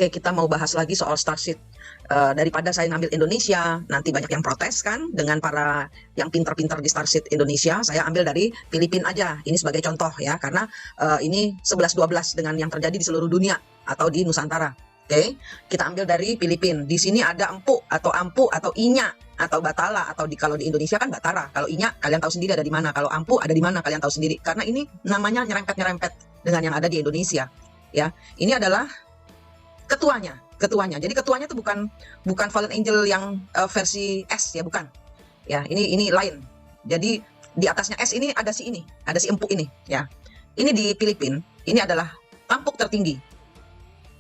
Oke, kita mau bahas lagi soal Starseed. Daripada saya ngambil Indonesia, nanti banyak yang protes kan dengan para yang pintar-pintar di Starseed Indonesia. Saya ambil dari Filipina aja. Ini sebagai contoh ya, karena ini 11-12 dengan yang terjadi di seluruh dunia atau di Nusantara. Oke, kita ambil dari Filipina. Di sini ada empu atau ampu atau inya atau batala atau kalau di Indonesia kan batara. Kalau inya kalian tahu sendiri ada di mana. Kalau ampu ada di mana kalian tahu sendiri. Karena ini namanya nyerempet-nyerempet dengan yang ada di Indonesia. Ya, ini adalah ketuanya. Jadi ketuanya itu bukan fallen angel yang versi S ya, bukan. Ya, ini lain. Jadi di atasnya S ini ada si empuk ini ya. Ini di Filipina, ini adalah tampuk tertinggi.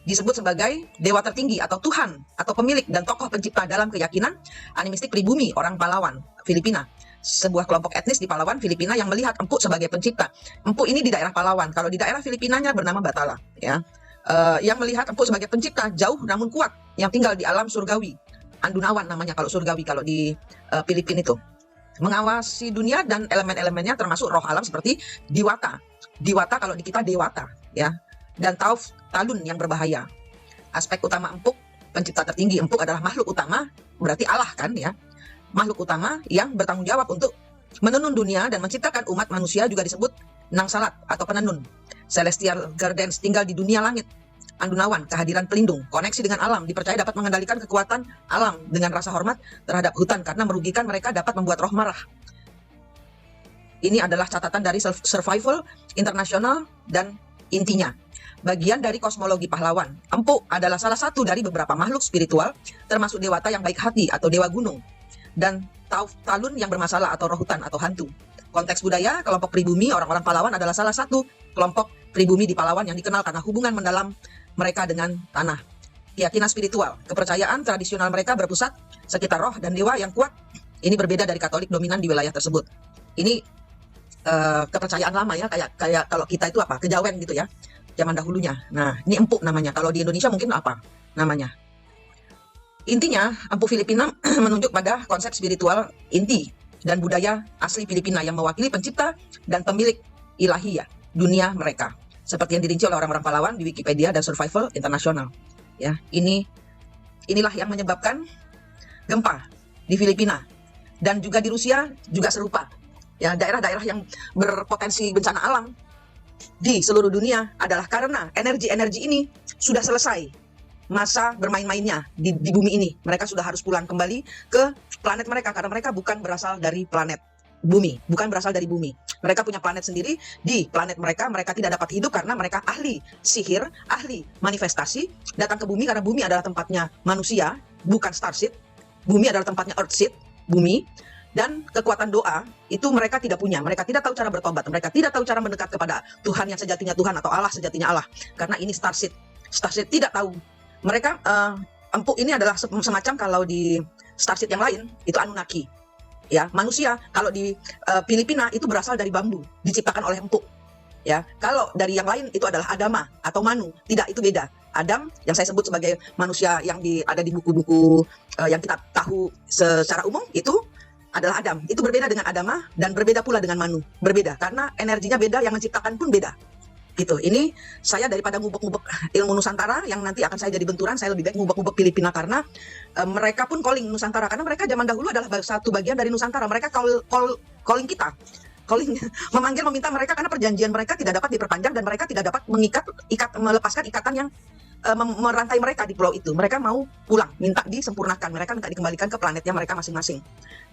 Disebut sebagai dewa tertinggi atau Tuhan atau pemilik dan tokoh pencipta dalam keyakinan animistik pribumi orang Palawan, Filipina. Sebuah kelompok etnis di Palawan, Filipina yang melihat empuk sebagai pencipta. Empuk ini di daerah Palawan. Kalau di daerah Filipinanya bernama Batala ya. Yang melihat empuk sebagai pencipta jauh namun kuat yang tinggal di alam surgawi. Andunawan namanya kalau surgawi kalau di Filipina itu. Mengawasi dunia dan elemen-elemennya termasuk roh alam seperti Diwata. Diwata kalau di kita Dewata ya. Dan Tauf Talun yang berbahaya. Aspek utama empuk, pencipta tertinggi empuk adalah makhluk utama, berarti Allah kan ya. Makhluk utama yang bertanggung jawab untuk menenun dunia dan menciptakan umat manusia juga disebut Nangsalat atau penenun. Celestial Guardians tinggal di dunia langit. Andunawan, kehadiran pelindung, koneksi dengan alam, dipercaya dapat mengendalikan kekuatan alam dengan rasa hormat terhadap hutan karena merugikan mereka dapat membuat roh marah. Ini adalah catatan dari Survival International dan intinya. Bagian dari kosmologi pahlawan, empuk adalah salah satu dari beberapa makhluk spiritual, termasuk dewata yang baik hati atau dewa gunung, dan Tauf Talun yang bermasalah atau roh hutan atau hantu. Konteks budaya, kelompok pribumi orang-orang Palawan adalah salah satu kelompok pribumi di Palawan yang dikenal karena hubungan mendalam mereka dengan tanah. Keyakinan spiritual, kepercayaan tradisional mereka berpusat sekitar roh dan dewa yang kuat. Ini berbeda dari Katolik dominan di wilayah tersebut. Ini kepercayaan lama ya, kayak kalau kita itu apa? Kejawen gitu ya, zaman dahulunya. Nah, ini empuk namanya. Kalau di Indonesia mungkin apa namanya? Intinya, empu Filipina menunjuk pada konsep spiritual inti dan budaya asli Filipina yang mewakili pencipta dan pemilik ilahi ya, dunia mereka. Seperti yang dirinci oleh orang-orang Palawan di Wikipedia dan Survival International. Ya, inilah yang menyebabkan gempa di Filipina dan juga di Rusia juga serupa. Ya, daerah-daerah yang berpotensi bencana alam di seluruh dunia adalah karena energi-energi ini sudah selesai masa bermain-mainnya di bumi ini. Mereka sudah harus pulang kembali ke planet mereka karena mereka bukan berasal dari planet bumi, bukan berasal dari bumi. Mereka punya planet sendiri. Di planet mereka tidak dapat hidup karena mereka ahli sihir, ahli manifestasi, datang ke bumi karena bumi adalah tempatnya manusia, bukan Starseed. Bumi adalah tempatnya Earthseed, bumi. Dan kekuatan doa itu mereka tidak punya. Mereka tidak tahu cara bertobat. Mereka tidak tahu cara mendekat kepada Tuhan yang sejatinya Tuhan atau Allah sejatinya Allah. Karena ini Starseed. Starseed tidak tahu. Mereka empuk ini adalah semacam kalau di Starseed yang lain itu Anunnaki. Ya, manusia kalau di Filipina itu berasal dari bambu, diciptakan oleh empuk. Ya, kalau dari yang lain itu adalah Adama atau Manu. Tidak, itu beda. Adam yang saya sebut sebagai manusia yang ada di buku-buku yang kita tahu secara umum itu adalah Adam. Itu berbeda dengan Adama dan berbeda pula dengan Manu. Berbeda karena energinya beda, yang menciptakan pun beda. Gitu. Ini saya daripada ngubek-ngubek ilmu Nusantara yang nanti akan saya jadi benturan, saya lebih baik ngubek-ngubek Filipina karena mereka pun calling Nusantara karena mereka zaman dahulu adalah satu bagian dari Nusantara. Mereka calling kita. Calling meminta mereka karena perjanjian mereka tidak dapat diperpanjang dan mereka tidak dapat melepaskan ikatan yang merantai mereka di pulau itu. Mereka mau pulang, minta disempurnakan, mereka minta dikembalikan ke planetnya mereka masing-masing.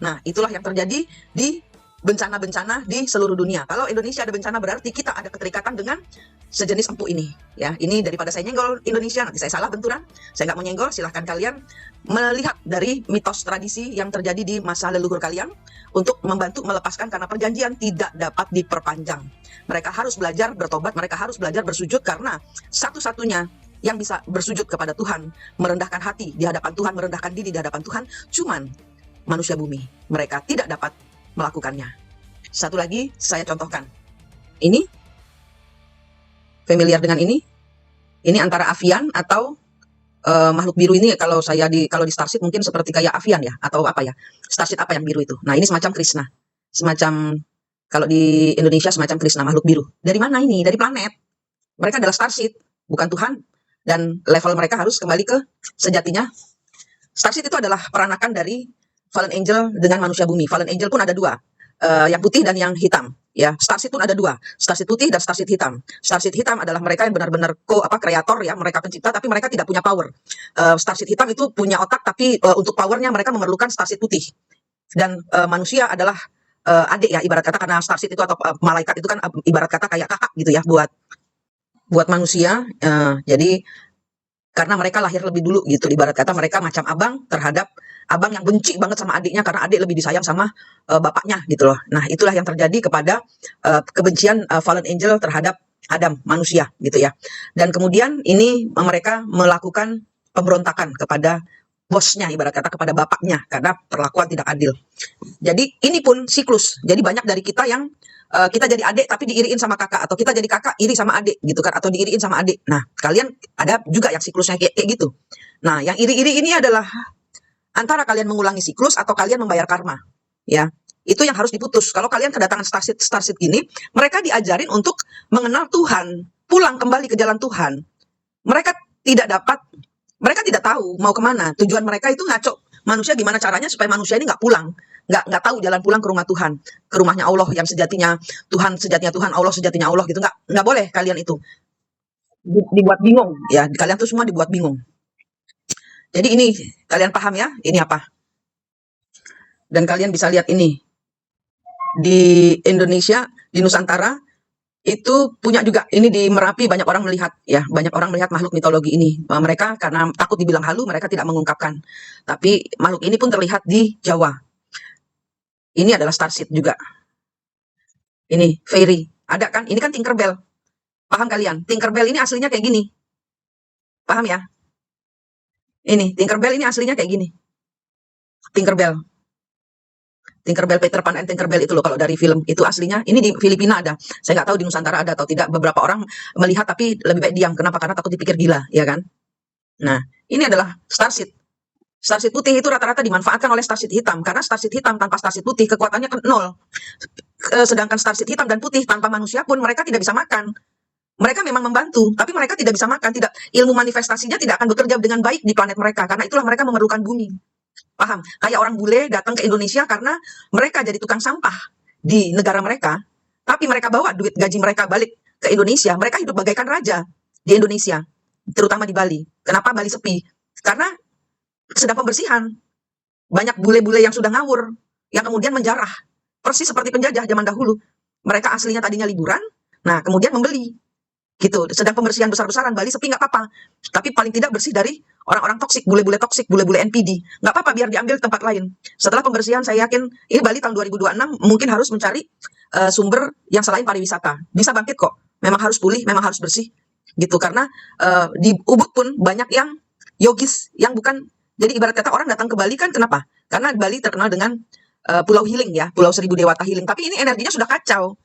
Nah, itulah yang terjadi di bencana-bencana di seluruh dunia. Kalau Indonesia ada bencana berarti kita ada keterikatan dengan sejenis empuk ini. Ya, ini daripada saya nyenggol Indonesia, nanti saya salah benturan. Saya nggak mau nyenggol, silahkan kalian melihat dari mitos tradisi yang terjadi di masa leluhur kalian untuk membantu melepaskan karena perjanjian tidak dapat diperpanjang. Mereka harus belajar bertobat, mereka harus belajar bersujud karena satu-satunya yang bisa bersujud kepada Tuhan, merendahkan hati di hadapan Tuhan, merendahkan diri di hadapan Tuhan, cuman manusia bumi. Mereka tidak dapat melakukannya. Satu lagi saya contohkan. Ini familiar dengan ini? Ini antara avian atau makhluk biru ini kalau di Starseed mungkin seperti kayak avian ya atau apa ya? Starseed apa yang biru itu? Nah, ini semacam Krishna. Semacam kalau di Indonesia semacam Krishna makhluk biru. Dari mana ini? Dari planet. Mereka adalah Starseed, bukan Tuhan. dan level mereka harus kembali ke sejatinya. Starseed itu adalah peranakan dari fallen angel dengan manusia bumi. Fallen angel pun ada dua, yang putih dan yang hitam. Ya, starseed pun ada dua, starseed putih dan starseed hitam. Starseed hitam adalah mereka yang benar-benar kreator ya, mereka pencipta tapi mereka tidak punya power. Starseed hitam itu punya otak tapi untuk powernya mereka memerlukan starseed putih. Dan manusia adalah adik ya, ibarat kata, karena starseed itu atau malaikat itu kan ibarat kata kayak kakak gitu ya buat manusia. Jadi karena mereka lahir lebih dulu gitu, ibarat kata mereka macam abang terhadap abang yang benci banget sama adiknya karena adik lebih disayang sama bapaknya gitu loh. Nah, itulah yang terjadi kepada kebencian fallen angel terhadap Adam, manusia gitu ya. Dan kemudian ini mereka melakukan pemberontakan kepada bosnya, ibarat kata kepada bapaknya, karena perlakuan tidak adil. Jadi ini pun siklus. Jadi banyak dari kita yang kita jadi adik tapi diiriin sama kakak, atau kita jadi kakak iri sama adik gitu kan, atau diiriin sama adik. Nah, kalian ada juga yang siklusnya kayak gitu. Nah, yang iri-iri ini adalah antara kalian mengulangi siklus atau kalian membayar karma. Ya, itu yang harus diputus. Kalau kalian kedatangan starseed gini, mereka diajarin untuk mengenal Tuhan, pulang kembali ke jalan Tuhan. Mereka tidak tahu mau kemana. Tujuan mereka itu ngaco manusia gimana caranya supaya manusia ini nggak pulang, nggak tahu jalan pulang ke rumah Tuhan, ke rumahnya Allah yang sejatinya Tuhan, sejatinya Tuhan, Allah sejatinya Allah gitu. Nggak boleh kalian itu dibuat bingung ya. Kalian tuh semua dibuat bingung. Jadi ini kalian paham ya, ini apa? Dan kalian bisa lihat ini di Indonesia, di Nusantara itu punya juga. Ini di Merapi banyak orang melihat ya, banyak orang melihat makhluk mitologi ini. Mereka karena takut dibilang halu, mereka tidak mengungkapkan. Tapi makhluk ini pun terlihat di Jawa. Ini adalah starseed juga. Ini fairy, ada kan? Ini kan Tinkerbell. Paham kalian? Tinkerbell ini aslinya kayak gini. Paham ya? Ini Tinkerbell ini aslinya kayak gini. Tinkerbell Peter Pan and Tinkerbell itu loh, kalau dari film itu aslinya. Ini di Filipina ada, saya nggak tahu di Nusantara ada atau tidak. Beberapa orang melihat tapi lebih baik diam. Kenapa? Karena takut dipikir gila, ya kan? Nah, ini adalah starseed. Starseed putih itu rata-rata dimanfaatkan oleh starseed hitam, karena starseed hitam tanpa starseed putih kekuatannya nol. Sedangkan starseed hitam dan putih tanpa manusia pun mereka tidak bisa makan. Mereka memang membantu, tapi mereka tidak bisa makan. Ilmu manifestasinya tidak akan bekerja dengan baik di planet mereka, karena itulah mereka memerlukan bumi. Paham? Kayak orang bule datang ke Indonesia karena mereka jadi tukang sampah di negara mereka, tapi mereka bawa duit gaji mereka balik ke Indonesia. Mereka hidup bagaikan raja di Indonesia, terutama di Bali. Kenapa Bali sepi? Karena sedang pembersihan. Banyak bule-bule yang sudah ngawur, yang kemudian menjarah. Persis seperti penjajah zaman dahulu. Mereka aslinya tadinya liburan, nah kemudian membeli. Gitu, sedang pembersihan besar-besaran. Bali sepi nggak apa-apa, tapi paling tidak bersih dari orang-orang toksik, bule-bule toksik, bule-bule NPD. Nggak apa-apa, biar diambil tempat lain. Setelah pembersihan, saya yakin ini Bali tahun 2026 mungkin harus mencari sumber yang selain pariwisata. Bisa bangkit kok, memang harus pulih, memang harus bersih gitu. Karena di Ubud pun banyak yang yogis yang bukan. Jadi ibarat kata orang datang ke Bali kan kenapa? Karena Bali terkenal dengan pulau healing ya, pulau seribu dewata healing, tapi ini energinya sudah kacau.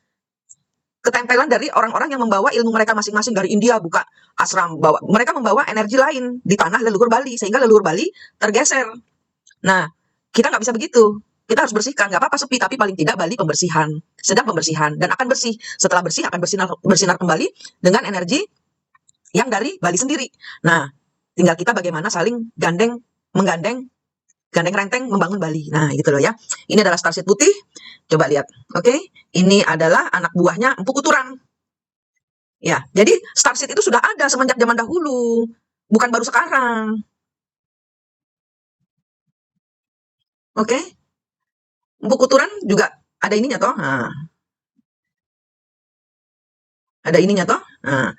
Ketempelan dari orang-orang yang membawa ilmu mereka masing-masing dari India, buka ashram, mereka membawa energi lain di tanah leluhur Bali, sehingga leluhur Bali tergeser. Nah, kita nggak bisa begitu. Kita harus bersihkan, nggak apa-apa sepi, tapi paling tidak Bali pembersihan, sedang pembersihan, dan akan bersih. Setelah bersih akan bersinar kembali dengan energi yang dari Bali sendiri. Nah, tinggal kita bagaimana saling menggandeng renteng membangun Bali. Nah, gitu loh ya. Ini adalah starseed putih. Coba lihat. Oke. Ini adalah anak buahnya Empu Kuturang. Ya, jadi starseed itu sudah ada semenjak zaman dahulu. Bukan baru sekarang. Oke. Empu Kuturang juga ada ininya toh. Nah. Ada ininya toh. Nah,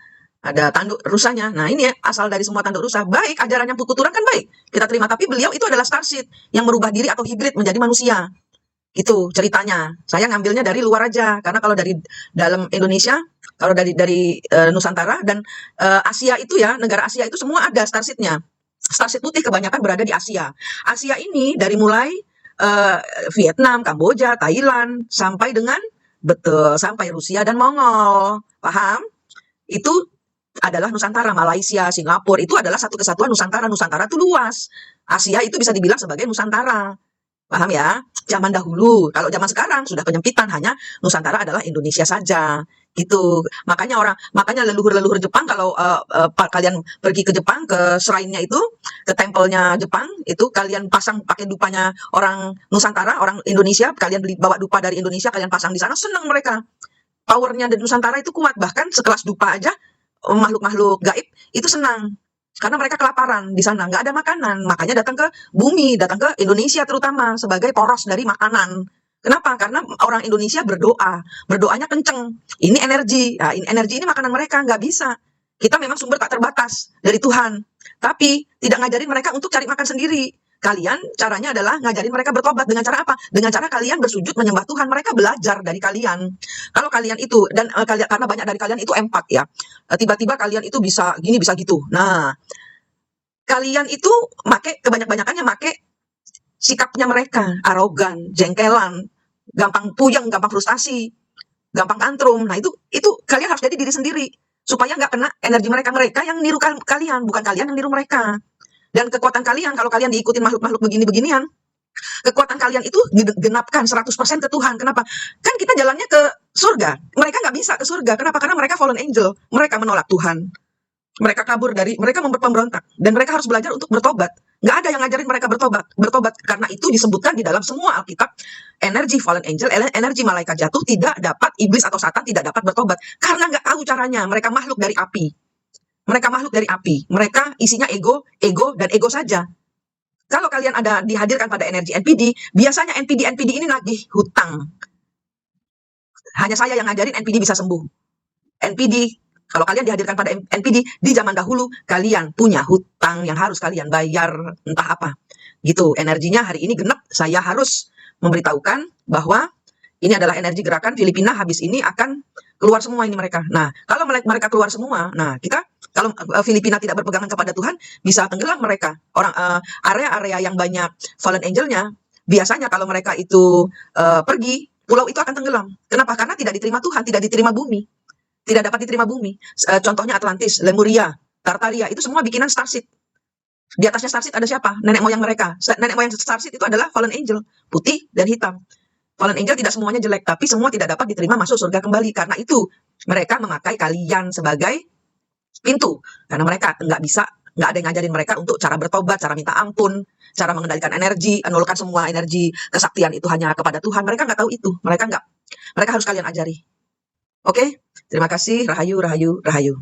ada tanduk rusanya. Nah, ini ya, asal dari semua tanduk rusa. Baik, ajarannya Empu Kuturang kan baik. Kita terima, tapi beliau itu adalah starseed yang merubah diri atau hibrid menjadi manusia. Itu ceritanya. Saya ngambilnya dari luar aja, karena kalau dari dalam Indonesia, kalau dari Nusantara dan Asia itu ya, negara Asia itu semua ada starseednya. Starseed putih kebanyakan berada di Asia. Asia ini dari mulai Vietnam, Kamboja, Thailand, sampai dengan sampai Rusia dan Mongol. Paham? Itu adalah Nusantara. Malaysia, Singapura itu adalah satu kesatuan Nusantara. Nusantara itu luas. Asia itu bisa dibilang sebagai Nusantara. Paham ya? Zaman dahulu, kalau zaman sekarang sudah penyempitan, hanya Nusantara adalah Indonesia saja, gitu. Makanya leluhur-leluhur Jepang kalau kalian pergi ke Jepang ke shrine-nya itu, ke tempelnya Jepang itu kalian pasang pakai dupanya orang Nusantara, orang Indonesia, kalian beli bawa dupa dari Indonesia, kalian pasang di sana, senang mereka. Powernya dari Nusantara itu kuat, bahkan sekelas dupa aja makhluk-makhluk gaib itu senang. Karena mereka kelaparan di sana, nggak ada makanan, makanya datang ke bumi, datang ke Indonesia terutama sebagai poros dari makanan. Kenapa? Karena orang Indonesia berdoa, berdoanya kenceng. Ini energi, nah, ini energi ini makanan mereka nggak bisa. Kita memang sumber tak terbatas dari Tuhan, tapi tidak ngajarin mereka untuk cari makan sendiri. Kalian caranya adalah ngajarin mereka bertobat dengan cara apa? Dengan cara kalian bersujud menyembah Tuhan. Mereka belajar dari kalian. Kalau kalian itu dan kalian karena banyak dari kalian itu empat ya. Tiba-tiba kalian itu bisa gini bisa gitu. Nah, kalian itu kebanyakannya make sikapnya mereka, arogan, jengkelan, gampang puyeng, gampang frustasi, gampang tantrum. Nah, itu kalian harus jadi diri sendiri supaya nggak kena energi mereka. Mereka yang niru kalian, bukan kalian yang niru mereka. Dan kekuatan kalian kalau kalian diikutin makhluk-makhluk begini-beginian, kekuatan kalian itu digenapkan 100% ke Tuhan. Kenapa? Kan kita jalannya ke surga. Mereka nggak bisa ke surga. Kenapa? Karena mereka fallen angel. Mereka menolak Tuhan. Mereka kabur mereka pemberontak. Dan mereka harus belajar untuk bertobat. Nggak ada yang ngajarin mereka bertobat. Bertobat karena itu disebutkan di dalam semua Alkitab. Energi fallen angel, energi malaikat jatuh tidak dapat, iblis atau Satan tidak dapat bertobat. Karena nggak tahu caranya. Mereka makhluk dari api. Mereka makhluk dari api. Mereka isinya ego, dan ego saja. Kalau kalian ada dihadirkan pada energi NPD, biasanya NPD ini nagih hutang. Hanya saya yang ngajarin NPD bisa sembuh. NPD, kalau kalian dihadirkan pada NPD, di zaman dahulu, kalian punya hutang yang harus kalian bayar, entah apa. Gitu, energinya hari ini genap, saya harus memberitahukan bahwa ini adalah energi gerakan Filipina, habis ini akan keluar semua ini mereka. Nah, kalau mereka keluar semua, nah kita kalau Filipina tidak berpegangan kepada Tuhan, bisa tenggelam mereka. Area-area yang banyak fallen angelnya, biasanya kalau mereka itu pergi, pulau itu akan tenggelam. Kenapa? Karena tidak diterima Tuhan, tidak diterima bumi, tidak dapat diterima bumi. Contohnya Atlantis, Lemuria, Tartaria, itu semua bikinan Starseed. Di atasnya Starseed ada siapa? Nenek moyang mereka. Nenek moyang Starseed itu adalah fallen angel, putih dan hitam. Fallen angel tidak semuanya jelek, tapi semua tidak dapat diterima masuk surga kembali. Karena itu mereka memakai kalian sebagai pintu. Karena mereka nggak ada yang ngajarin mereka untuk cara bertobat, cara minta ampun, cara mengendalikan energi, menolakkan semua energi kesaktian itu hanya kepada Tuhan. Mereka nggak tahu itu. Mereka harus kalian ajari. Oke? Terima kasih. Rahayu, rahayu, rahayu.